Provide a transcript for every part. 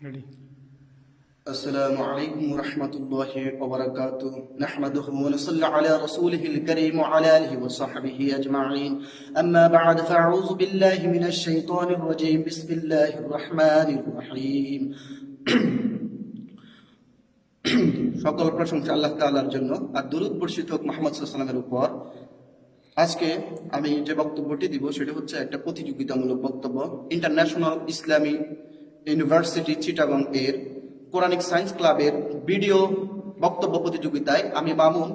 Ready. السلام عليكم ورحمة الله وبركاته نحمده ونصلي على رسوله الكريم وعلى آله وصحبه أجمعين أما بعد فأعوذ بالله من الشيطان الرجيم بسم الله الرحمن الرحيم সকল প্রশংসা আল্লাহ তাআলার জন্য আর দরুদ বর্ষিত হোক মুহাম্মদ সাল্লাল্লাহু আলাইহি ওয়াসাল্লামের উপর। আজকে আমি যে বক্তব্যটি দিব সেটা হচ্ছে একটা প্রতিযোগিতামূলক বক্তব্য। ইন্টারন্যাশনাল ইসলামী ইউনিভার্সিটি চিটাগং এর কোরআনিক সায়েন্স ক্লাবের ভিডিও বক্তব্য প্রতিযোগিতায় আমি মামুন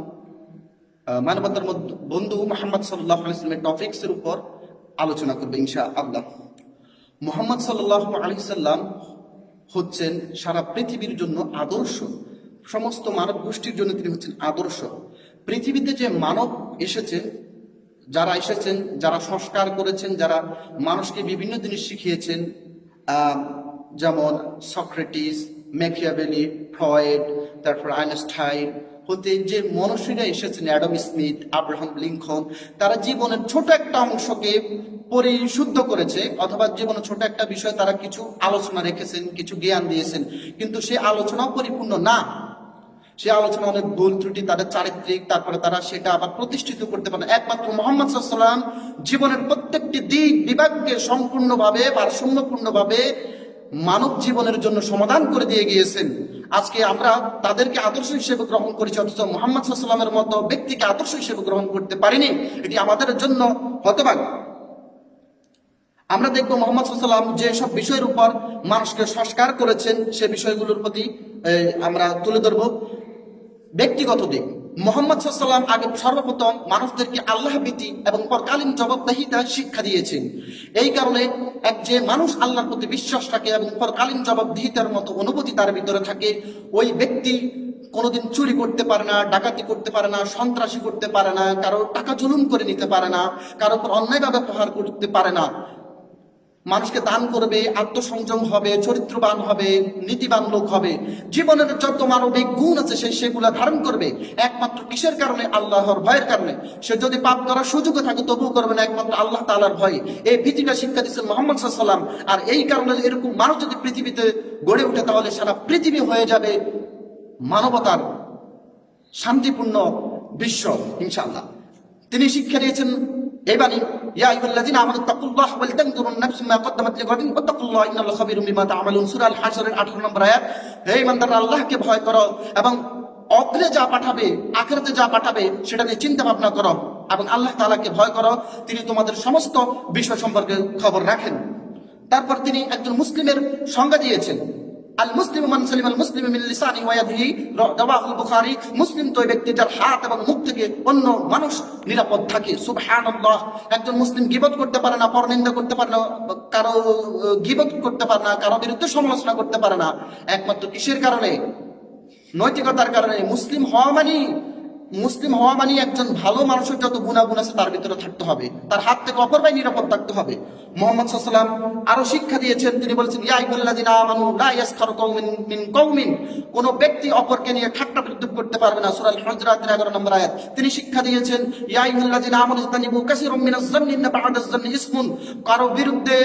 মানবতার বন্ধু মুহাম্মদ সাল্লাল্লাহু আলাইহি ওয়াসাল্লামের টপিকসের উপর আলোচনা করবে ইনশাআল্লাহ। মুহাম্মদ সাল্লাল্লাহু আলাইহি ওয়াসাল্লাম হচ্ছেন সারা পৃথিবীর জন্য আদর্শ, সমস্ত মানব গোষ্ঠীর জন্য তিনি হচ্ছেন আদর্শ। পৃথিবীতে যে মানব এসেছেন, যারা সংস্কার করেছেন, যারা মানুষকে বিভিন্ন জিনিস শিখিয়েছেন, যেমন সক্রেটিস, ম্যাকিয়াভেলি, ফ্রয়েড, তারপর আইনস্টাইন হতে যে মনীষীরা এসেছেন, অ্যাডাম স্মিথ, আব্রাহাম লিঙ্কন, তারা জীবনের ছোট একটা অংশকে পরিশুদ্ধ করেছে, অথবা জীবনের ছোট একটা বিষয় তারা কিছু আলোচনা রেখেছেন, কিছু জ্ঞান দিয়েছেন, কিন্তু সেই আলোচনাও পরিপূর্ণ না। সে আলোচনা অনেক ভুল ত্রুটি, তাদের চারিত্রিক, তারপরে তারা সেটা আবার প্রতিষ্ঠিত করতে পারে। একমাত্র মুহাম্মদ সাল্লাল্লাহু আলাইহি ওয়াসাল্লাম জীবনের প্রত্যেকটি দিক বিভাগকে সম্পূর্ণভাবে ভারসাম্যপূর্ণভাবে মানব জীবনের জন্য সমাধান করে দিয়ে গিয়েছেন। আজকে আমরা তাদেরকে আদর্শ হিসেবে গ্রহণ করেছি, অথচ মুহাম্মদ সাল্লাল্লাহু আলাইহি ওয়াসাল্লামের মতো ব্যক্তিকে আদর্শ হিসেবে গ্রহণ করতে পারিনি। এটি আমাদের জন্য হতভাগ্য। আমরা দেখবো মুহাম্মদ সাল্লাল্লাহু আলাইহি ওয়াসাল্লাম যে সব বিষয়ের উপর মানুষকে সংস্কার করেছেন সে বিষয়গুলোর প্রতি আমরা তুলে ধরবো। ব্যক্তিগত দিক, মুহাম্মদ সাল্লাল্লাহু আলাইহি ওয়াসাল্লাম আগে সর্বপ্রথম মানুষদেরকে আল্লাহ ভীতি এবং পরকালীন জবাবদিহিতা শিক্ষা দিয়েছেন। এই কারণে যে মানুষ আল্লাহর প্রতি বিশ্বাস রাখে এবং পরকালীন জবাবদিহিতার মতো অনুভূতি তার ভিতরে থাকে, ওই ব্যক্তি কোনোদিন চুরি করতে পারে না, ডাকাতি করতে পারে না, সন্ত্রাসী করতে পারে না, কারো টাকা জুলুম করে নিতে পারে না, কারো উপর অন্যায়ভাবে প্রহার করতে পারে না। মানুষকে দান করবে, আত্মসংযম হবে, চরিত্রবান হবে, নীতিবান লোক হবে। জীবনের যত মানবিক গুণ আছে সেগুলো ধারণ করবে একমাত্র কিসের কারণে? আল্লাহর ভয়ের কারণে। সে যদি পাপ করার সুযোগও থাকে তবুও করবে না, একমাত্র আল্লাহ তাআলার ভয়ে। এই ভীতিটা শিক্ষা দিচ্ছেন মুহাম্মদ সাল্লাল্লাহু আলাইহি ওয়াসাল্লাম। আর এই কারণে এরকম মানুষ যদি পৃথিবীতে গড়ে ওঠে তাহলে সারা পৃথিবী হয়ে যাবে মানবতার শান্তিপূর্ণ বিশ্ব ইনশাআল্লাহ। তিনি শিক্ষা দিয়েছেন এই বাণী, ইয়া আইয়ুহাল্লাযীনা আমানু তাকুল্লাহা ওয়াল তানজুরু নাফসুম মা কদ্দামাত লিগাদিন ওয়াত্তাকুল্লাহা ইন্নাল্লাহা খাবীরুম বিমা তা'মালুন। সূরা আল হাশরের 18 নম্বর আয়াত। হে ইমানদাররা, আল্লাহকে ভয় করো এবং অগ্রে যা পাঠাবে, আখিরাতে যা পাঠাবে সেটা নিয়ে চিন্তা ভাবনা করো এবং আল্লাহ তাআলাকে ভয় করো, তিনি তোমাদের সমস্ত বিষয় সম্পর্কে খবর রাখেন। তারপর তিনি একজন মুসলিমের সংজ্ঞা দিয়েছেন, আল মুসলিমু মান সালিমা আল মুসলিমু মিন লিসানিহি ওয়া ইয়াদিহি, রাওয়াহুল বুখারী। মুসলিম তো ওই ব্যক্তি যার হাত এবং মুখ থেকে অন্য মানুষ নিরাপদ থাকে। সুবহানাল্লাহ। একজন মুসলিম গীবত করতে পারে না, পরনিন্দা করতে পারে না, কারো গীবত করতে পারে না, কারো বিরুদ্ধে সমালোচনা করতে পারে না, একমাত্র কিসের কারণে? নৈতিকতার কারণে। মুসলিম হওয়া মানে একজন ভালো মানুষের যত গুণাগুণ আছে তার ভিতরে থাকতে হবে, তার হাত থেকে অপর ভাই নিরাপদ থাকতে হবে। মুহাম্মদ সাল্লাল্লাহু আলাইহি ওয়াসাল্লাম আরো শিক্ষা দিয়েছেন, তিনি বলেছেন, ইয়া আইয়ুহাল্লাযীনা আমানু লা ইয়াসখারু কওমিন মিন কওমিন। কোন ব্যক্তি অপরকে নিয়ে ঠাট্টা বিদ্রূপ করতে পারবে না। সূরা আল হুজুরাতের 11 নম্বর আয়াত। তিনি শিক্ষা দিয়েছেন, ইয়া আইয়ুহাল্লাযীনা আমানু ইজতানিবু কাসীরাম মিনাজ যান্নি ইন্না বা'দাজ যান্নি ইসমুন। কারো বিরুদ্ধে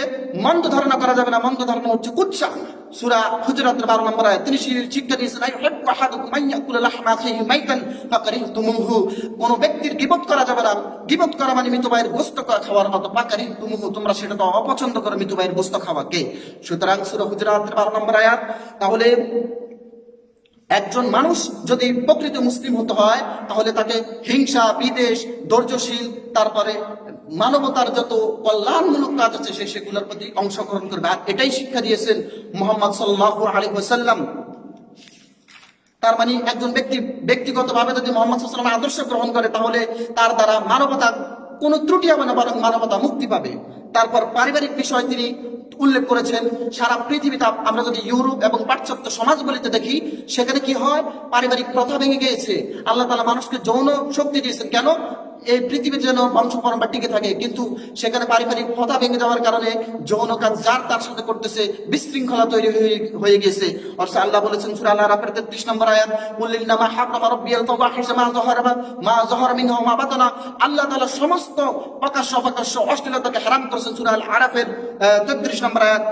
মন্দ ধারণা করা যাবে না, মন্দ ধারণা হচ্ছে কুৎসা। সূরা হুজুরাতের 12 নম্বর আয়াত। তিনি শিক্ষা দিয়েছেন, আইয়ুহিব্বু আহাদুকুম আন ইয়াকুলা লাহমা আখিহি মাইতান ফাকারিহতুমুহু। কোন ব্যক্তির গীবত করা যাবে না। গীবত করা মানে মৃত ভাইয়ের গোশত খাওয়ার মতো। ফাকারিহতুমুহু, তোমরা সেটা তো অপছন্দ করো, মৃত ভাইয়ের গোশত খাওয়াকে। সুতরাং সূরা হুজুরাতের 12 নম্বর আয়াত। তাহলে একজন মানুষ যদি প্রকৃত মুসলিম হতে হয় তাহলে তাকে হিংসা, বিদ্বেষ, ধৈর্যশীল, তারপরে মানবতার যত কল্যাণমূলক কাজ আছে সেগুলোর প্রতি অংশগ্রহণ করবে। আর এটাই শিক্ষা দিয়েছেন মুহাম্মদ সাল্লাল্লাহু আলাইহি ওয়াসাল্লাম। তার মানে একজন ব্যক্তিগতভাবে যদি মুহাম্মদ সাল্লাল্লাহু আলাইহি ওয়াসাল্লামের আদর্শ গ্রহণ করে তাহলে তার দ্বারা মানবতা কোনো ত্রুটি হবে না, বরং মানবতা মুক্তি পাবে। তারপর পারিবারিক বিষয় তিনি উল্লেখ করেছেন। সারা পৃথিবীতে আমরা যদি ইউরোপ এবং পাশ্চাত্য সমাজগুলিতে দেখি, সেখানে কি হয়? পারিবারিক প্রথা ভেঙে গিয়েছে। আল্লাহ তাআলা মানুষকে যৌন শক্তি দিয়েছেন। কেন? এই পৃথিবীর যেন বংশ পরম্পরা টিকে থাকে, কিন্তু সেখানে পারিবারিক প্রথা ভেঙে যাওয়ার কারণে যৌন কাজ যার তার সাথে করতেছে, বিশৃঙ্খলা তৈরি হয়ে গেছে। অর্থাৎ আল্লাহ বলেছেন সূরা আল আরাফের 33 নম্বর আয়াত, কুল্লিন্নামা হারামা রাব্বিয়াল ফাওয়াহিশা মা যাহারা মিনহা ওয়া মা বাতানা। আল্লাহ তাআলা সমস্ত প্রকাশ্য অপ্রকাশ্য অশ্লীলতাকে হারাম করেছেন। সূরা আল আরাফের 33 নম্বর আয়াত।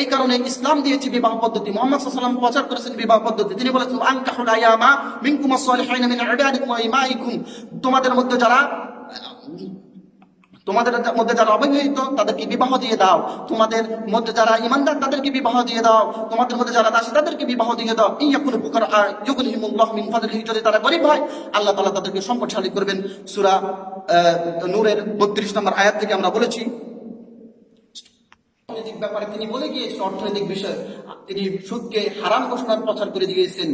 এই কারণে ইসলাম দিয়েছে বিবাহ পদ্ধতি। মুহাম্মদ সাল্লাল্লাহু আলাইহি ওয়াসাল্লাম প্রচার করেছেন বিবাহ পদ্ধতি। তিনি বলেছেন আনকাহুল আয়ামা মিনকুম আস-সালিহিনা মিন ইবাদিকুম ওয়া ইমাইকুম, তোমাদের মধ্যে যারা অবিবাহিত তাদেরকে বিবাহ দিয়ে দাও, তোমাদের মধ্যে যারা ঈমানদার তাদেরকে বিবাহ দিয়ে দাও, তোমাদের মধ্যে যারা দাসী তাদেরকে বিবাহ দিয়ে দাও। ইয়াকুনু ফুকারা ইউগনিহিমুল্লাহু মিন ফাদলিহি, যদি তারা গরীব হয় আল্লাহ তাআলা তাদেরকে সম্পদশালী করবেন। সূরা নূরের 32 নম্বর আয়াত থেকে আমরা বলেছি। অর্থনৈতিক ব্যাপারে তিনি বলে গিয়েছেন, অর্থনৈতিক বিষয় তিনি সুদকে হারাম ঘোষণার প্রচার করে দিয়েছেন।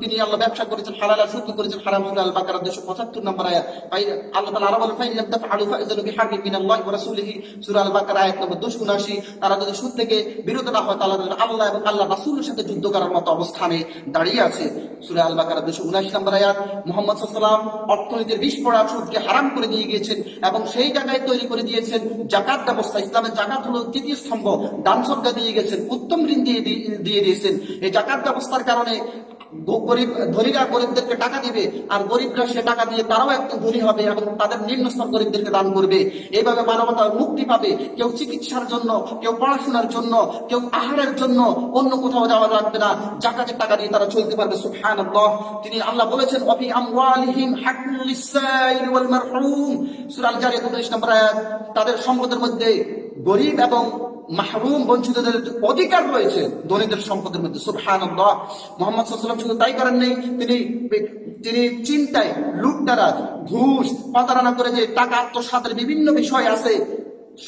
তিনি আল্লাহ ব্যবসা করেছেন হালাল, সুদ করেছেন হারাম। সূরা আল বাকারা 275 নম্বর আয়াত। আল্লাহ তাআলা আরো বলেন ফাইন তাফআলু ফাইযালু বিহারবিন মিনাল্লাহি ওয়া রাসূলিহি, সূরা আল বাকারা আয়াত নম্বর 279। তারা যদি সুদ থেকে বিরত না হয় তাহলে আল্লাহ এবং আল্লাহ রাসূলের সাথে যুদ্ধ করার মতো অবস্থানে দাঁড়িয়ে আছে। সূরা আল বাকারা 279 নম্বর আয়াত। মুহাম্মদ সাল্লাল্লাহু আলাইহি ওয়াসাল্লাম অর্থনীতির বিস্ফোরক সুদকে হারাম করে দিয়ে গিয়েছেন এবং সেই জায়গায় তৈরি করে দিয়েছেন যাকাত ব্যবস্থা। ইসলামের জাকাত হলো তৃতীয় স্তম্ভ। দান সদকা দিয়ে গেছেন, উত্তম ঋণ দিয়ে দিয়েছেন। এই জাকাত ব্যবস্থার কারণে ধনীরা গরিবদেরকে টাকা দিবে, আর গরিবরা সে টাকা দিয়ে তারাও একটু ধনী হবে এবং তাদের নিম্ন স্তর গরিবদেরকে দান করবে। এইভাবে মানবতা মুক্তি পাবে। কেউ চিকিৎসার জন্য, কেউ পড়াশোনার জন্য, কেউ আহারের জন্য অন্য কোথাও যাওয়া লাগবে না, জাকাতের টাকা দিয়ে তারা চলতে পারবে। সুবহানাল্লাহ। তিনি আল্লাহ বলেছেন ওয়াফি আমওয়ালিহিম হাক্কুল লিসাইল ওয়াল মারহুম, সূরা আল জারিয়াত 19 নম্বর আয়াত। তাদের সম্পদের মধ্যে গরিব এবং মাহরুম বঞ্চিতদের অধিকার রয়েছে ধনীদের সম্পদের মধ্যে। সুবহানাল্লাহ। মুহাম্মদ সাল্লাল্লাহু আলাইহি ওয়াসাল্লাম শুধু তাই করেন নাই, তিনি চিন্তায় লুটতারা, ঘুষ, প্রতারণা করে যে টাকা আত্মসাতের বিভিন্ন বিষয় আছে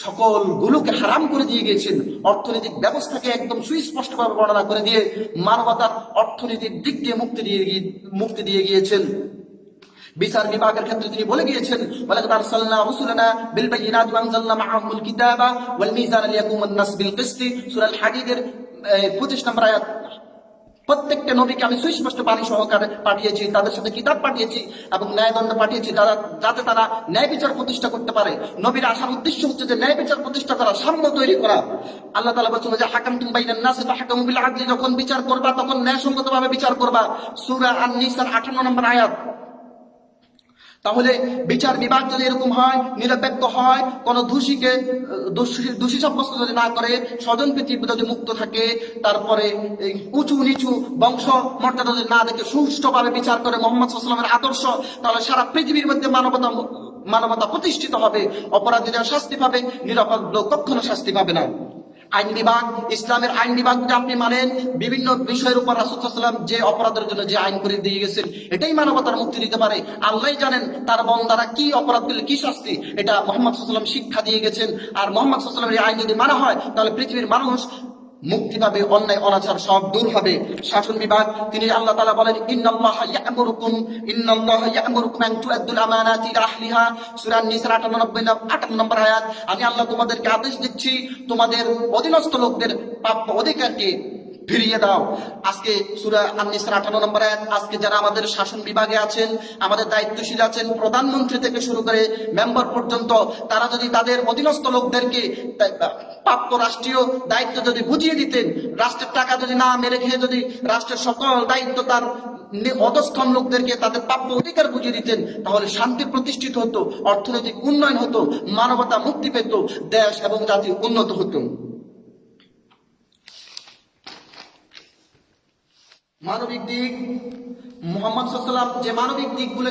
সকল গুলোকে হারাম করে দিয়ে গিয়েছেন। অর্থনৈতিক ব্যবস্থাকে একদম সুস্পষ্টভাবে বর্ণনা করে দিয়ে মানবতার অর্থনৈতিক দিক দিয়ে মুক্তি দিয়ে গিয়েছেন। বিচার বিভাগের ক্ষেত্রে তিনি বলে গিয়েছেন ওয়ালাকাদ আরসালনা রাসূলানা বিল বায়িনাতি ওয়া আনজালনা মাআহুমুল কিতাবা ওয়াল মিজানা লিয়াকুমান নাস বিল কিসতি, সূরা আল হাদীদের 25 নম্বর আয়াত। প্রত্যেকটা নবীকে আমি সুস্পষ্ট বাণী সহকারে পাঠিয়েছি, তাদের সাথে কিতাব পাঠিয়েছি এবং ন্যায়দণ্ড পাঠিয়েছি, যাতে তারা ন্যায় বিচার প্রতিষ্ঠা করতে পারে। নবীর আসার উদ্দেশ্য হচ্ছে যে ন্যায় বিচার প্রতিষ্ঠা করা, সাম্য তৈরি করা। আল্লাহ তাআলা বলেছেন যে হাকামতুম বাইনান নাসি ফাহকামু বিল আদলি, যখন বিচার করবা তখন ন্যায়সঙ্গতভাবে বিচার করবা। সূরা আন-নিসার 58 নম্বর আয়াত। তাহলে বিচার বিভাগ যদি এরকম হয়, নিরপেক্ষ হয়, কোন দোষী সাব্যস্ত যদি না করে, স্বজনপ্রীতি যদি মুক্ত থাকে, তারপরে উঁচু নিচু বংশ মর্যাদা যদি না দেখে সুষ্ঠুভাবে বিচার করে মুহাম্মদ সাল্লাল্লাহু আলাইহি ওয়াসাল্লামের আদর্শ, তাহলে সারা পৃথিবীর মধ্যে মানবতা প্রতিষ্ঠিত হবে। অপরাধীরা শাস্তি পাবে, নিরাপদ লোক কখনো শাস্তি পাবে না। আইন বিভাগ, ইসলামের আইন বিভাগ যদি আপনি মানেন, বিভিন্ন বিষয়ের উপর রাসূল সাল্লাল্লাহু আলাইহি ওয়াসাল্লাম যে অপরাধের জন্য যে আইন করে দিয়ে গেছেন, এটাই মানবতার মুক্তি দিতে পারে। আল্লাহই জানেন তার বান্দারা কি অপরাধ করলে কি শাস্তি, এটা মুহাম্মদ সাল্লাল্লাহু আলাইহি ওয়াসাল্লাম শিক্ষা দিয়ে গেছেন। আর মুহাম্মদ সাল্লাল্লাহু আলাইহি ওয়াসাল্লামের এই আইন যদি মানা হয় তাহলে পৃথিবীর মানুষ মুক্তি পাবে, অন্যায় অনাচার সব দূর হবে। শাসন বিভাগ, তিনি আল্লাহ তাআলা বলেন ইন্নাল্লাহা ইয়া'মুরুকুম আন তু'আদ্দুল আমানাতি ইলা আহলিহা, সূরা আন-নিসা 58 নম্বর আয়াত। আমি আল্লাহ তোমাদেরকে আদেশ দিচ্ছি তোমাদের অধীনস্থ লোকদের প্রাপ্য অধিকারকে ফিরিয়ে দাও। আজকে সূরা আন-নিসা 58 নম্বর আয়াত। আজকে যারা আমাদের শাসন বিভাগে আছেন, আমাদের দায়িত্বশীল আছেন, প্রধানমন্ত্রী থেকে শুরু করে মেম্বার পর্যন্ত, তারা যদি তাদের অধীনস্থ লোকদেরকে প্রাপ্য রাষ্ট্রীয় দায়িত্ব যদি বুঝিয়ে দিতেন, রাষ্ট্রের টাকা যদি না মেরে খেয়ে যদি রাষ্ট্রের সকল দায়িত্ব তার অধস্তন লোকদেরকে তাদের প্রাপ্য অধিকার বুঝিয়ে দিতেন, তাহলে শান্তি প্রতিষ্ঠিত হতো, অর্থনৈতিক উন্নয়ন হতো, মানবতা মুক্তি পেত, দেশ এবং জাতি উন্নত হতো। মানবিক দিক, মুহাম্মদ সাল্লাল্লাহু আলাইহি ওয়াসাল্লাম যে মানবিক দিকগুলো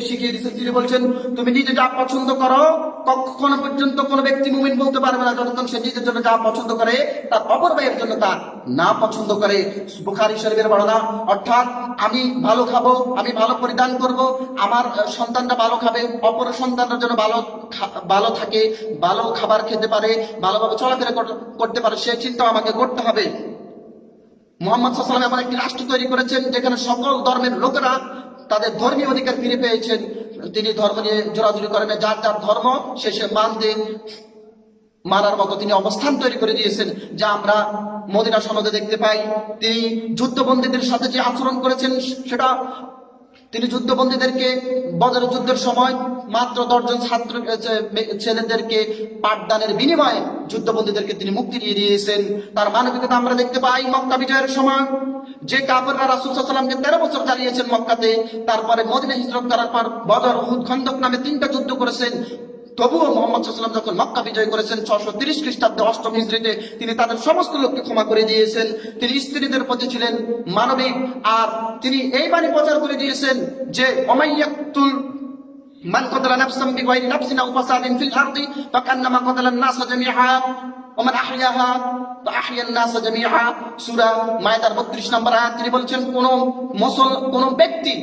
শিখিয়ে দিয়েছেন, তিনি বলছেন তুমি নিজে যা পছন্দ করো কখনো পর্যন্ত কোনো ব্যক্তি মুমিন বলতে পারবে না যতক্ষণ সে নিজের জন্য যা পছন্দ করে তার অপর ভাইয়ের জন্য তা না পছন্দ করে। বুখারী শরীফের বর্ণনা, অর্থাৎ আমি ভালো খাবো, আমি ভালো পরিধান করব, আমার সন্তানরা ভালো খাবে, অপর সন্তানরা যেন ভালো থাকে, ভালো খাবার খেতে পারে, ভালোভাবে চলাফেরা করতে পারে, সে চিন্তাও আমাকে করতে হবে। মুহাম্মদ সাল্লাল্লাহু আলাইহি ওয়াসাল্লাম এমন একটি রাষ্ট্র তৈরি করেছেন যেখানে সকল ধর্মের লোকেরা তাদের ধর্মীয় অধিকার ফিরে পেয়েছেন। তিনি ধর্ম নিয়ে জোরাজুরি করেন না, যার যার ধর্ম শেষে মানার মতো তিনি অবস্থান তৈরি করে দিয়েছেন, যা আমরা মদিনা সনদে দেখতে পাই। তিনি যুদ্ধবন্দীদের সাথে যে আচরণ করেছেন, সেটা তিনি যুদ্ধবন্দীদেরকে বদরের যুদ্ধের সময় মাত্র 10 জন ছাত্র ছেলেদেরকে পাঠদানের বিনিময়ে যুদ্ধবন্দীদেরকে তিনি মুক্তি দিয়ে দিয়েছেন। তার মানবিকতা আমরা দেখতে পাই মক্কা বিজয়ের সময়, যে কাফেররা রাসূল সাল্লাল্লাহু আলাইহি ওয়াসাল্লামকে 13 বছর জ্বালিয়েছেন মক্কাতে, তারপরে মদিনা হিজরত করার পর বদর, উহুদ, খন্দক নামে 3টা যুদ্ধ করেছেন। তবুও মোহাম্মদ সাল্লাল্লাহু আলাইহি ওয়াসাল্লাম যখন মক্কা বিজয় করেছেন 630 খ্রিস্টাব্দে 8ম হিজরিতে, তিনি তাদের সমস্ত লোককে ক্ষমা করে দিয়েছেন। তিনি স্ত্রীদের প্রতি ছিলেন মানবিক, আর তিনি এই বাণী প্রচার করে দিয়েছেন যে ওমাইয়াতুল মান কতালা নাফসান বিগাইরি নাফসিন আও ফাসাদিন ফিল আরদি ফাকান্নামা কতালান নাস জামিআ ওয়া মান আহইয়াহা ফাআহইয়ান নাস জামিআ। সূরা মায়দার 32 নম্বর আয়াত। তিনি বলছেন কোন ব্যক্তি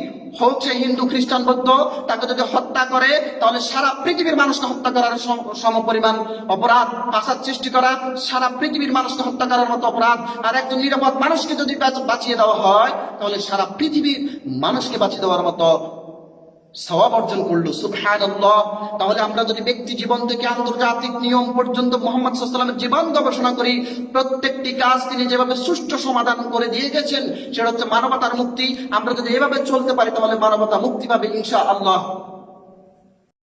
হোক সে হিন্দু, খ্রিস্টান, বৌদ্ধ, তাকে যদি হত্যা করে তাহলে সারা পৃথিবীর মানুষকে হত্যা করার সমপরিমাণ অপরাধ। ফাসাদ সৃষ্টি করা সারা পৃথিবীর মানুষকে হত্যা করার মতো অপরাধ। আর একজন নিরাপদ মানুষকে যদি বাঁচিয়ে দেওয়া হয় তাহলে সারা পৃথিবীর মানুষকে বাঁচিয়ে দেওয়ার মতো সওয়াব অর্জন করলো। সুবহানাল্লাহ। তাহলে আমরা যদি ব্যক্তি জীবন থেকে আন্তর্জাতিক নিয়ম পর্যন্ত মুহাম্মদ সাল্লাল্লাহু আলাইহি ওয়াসাল্লামের জীবন গবেষণা করি, প্রত্যেকটি কাজ তিনি যেভাবে সুষ্ঠু সমাধান করে দিয়ে গেছেন সেটা হচ্ছে মানবতার মুক্তি। আমরা যদি এভাবে চলতে পারি তাহলে মানবতা মুক্তি পাবে ইনশাআল্লাহ।